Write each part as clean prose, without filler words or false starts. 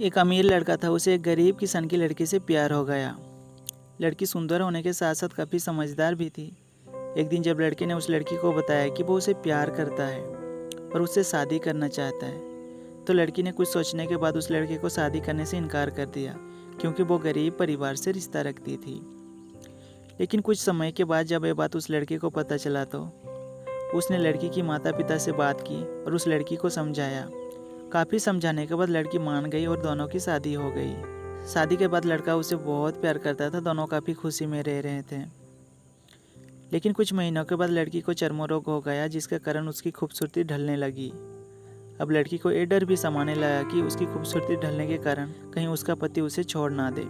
एक अमीर लड़का था, उसे एक गरीब किसान की लड़की से प्यार हो गया। लड़की सुंदर होने के साथ साथ काफ़ी समझदार भी थी। एक दिन जब लड़के ने उस लड़की को बताया कि वो उसे प्यार करता है और उससे शादी करना चाहता है, तो लड़की ने कुछ सोचने के बाद उस लड़के को शादी करने से इनकार कर दिया, क्योंकि वो गरीब परिवार से रिश्ता रखती थी। लेकिन कुछ समय के बाद जब ये बात उस लड़के को पता चला, तो उसने लड़की की माता पिता से बात की और उस लड़की को समझाया। काफ़ी समझाने के बाद लड़की मान गई और दोनों की शादी हो गई। शादी के बाद लड़का उसे बहुत प्यार करता था, दोनों काफ़ी खुशी में रह रहे थे। लेकिन कुछ महीनों के बाद लड़की को चर्म रोग हो गया, जिसके कारण उसकी खूबसूरती ढलने लगी। अब लड़की को ये डर भी समाने लगा कि उसकी खूबसूरती ढलने के कारण कहीं उसका पति उसे छोड़ ना दे।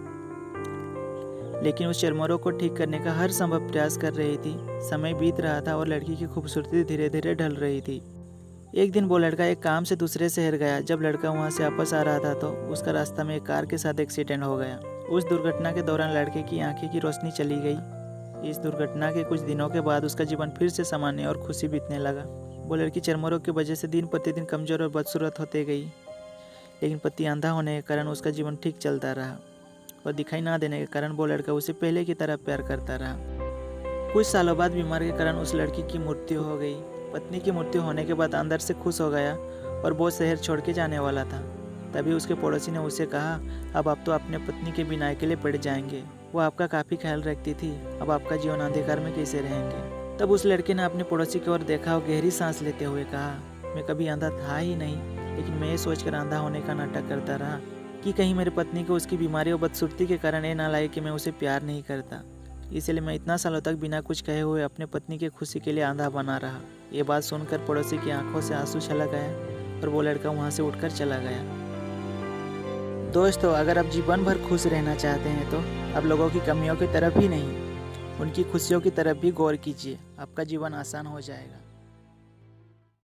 लेकिन उस चर्म रोग को ठीक करने का हर संभव प्रयास कर रही थी। समय बीत रहा था और लड़की की खूबसूरती धीरे धीरे ढल रही थी। एक दिन वो लड़का एक काम से दूसरे शहर गया। जब लड़का वहां से वापस आ रहा था, तो उसका रास्ता में एक कार के साथ एक्सीडेंट हो गया। उस दुर्घटना के दौरान लड़के की आंखें की रोशनी चली गई। इस दुर्घटना के कुछ दिनों के बाद उसका जीवन फिर से सामान्य और खुशी बीतने लगा। वो लड़की चर्म रोग की वजह से दिन प्रतिदिन कमजोर और बदसूरत होते गई, लेकिन पति अंधा होने के कारण उसका जीवन ठीक चलता रहा और दिखाई ना देने के कारण वो लड़का उसे पहले की तरह प्यार करता रहा। कुछ सालों बाद बीमारी के कारण उस लड़की की मृत्यु हो गई। पत्नी की मृत्यु होने के बाद अंदर से खुश हो गया और वो शहर छोड़ के जाने वाला था। तभी उसके पड़ोसी ने उसे कहा, अब आप तो अपने पत्नी के बिना अकेले पड़ जाएंगे। वो आपका काफ़ी ख्याल रखती थी, अब आपका जीवन अंधकार में कैसे रहेंगे। तब उस लड़के ने अपने पड़ोसी की ओर देखा और गहरी सांस लेते हुए कहा, मैं कभी अंधा था ही नहीं, लेकिन मैं ये सोचकर अंधा होने का नाटक करता रहा कि कहीं मेरी पत्नी को उसकी बीमारी और बदसूरती के कारण ये ना लाए कि मैं उसे प्यार नहीं करता। इसलिए मैं इतना सालों तक बिना कुछ कहे हुए अपने पत्नी की खुशी के लिए अंधा बना रहा। ये बात सुनकर पड़ोसी की आंखों से आंसू छलक गया और वो लड़का वहां से उठकर चला गया। दोस्तों, अगर आप जीवन भर खुश रहना चाहते हैं, तो आप लोगों की कमियों की तरफ ही नहीं, उनकी खुशियों की तरफ भी गौर कीजिए। आपका जीवन आसान हो जाएगा।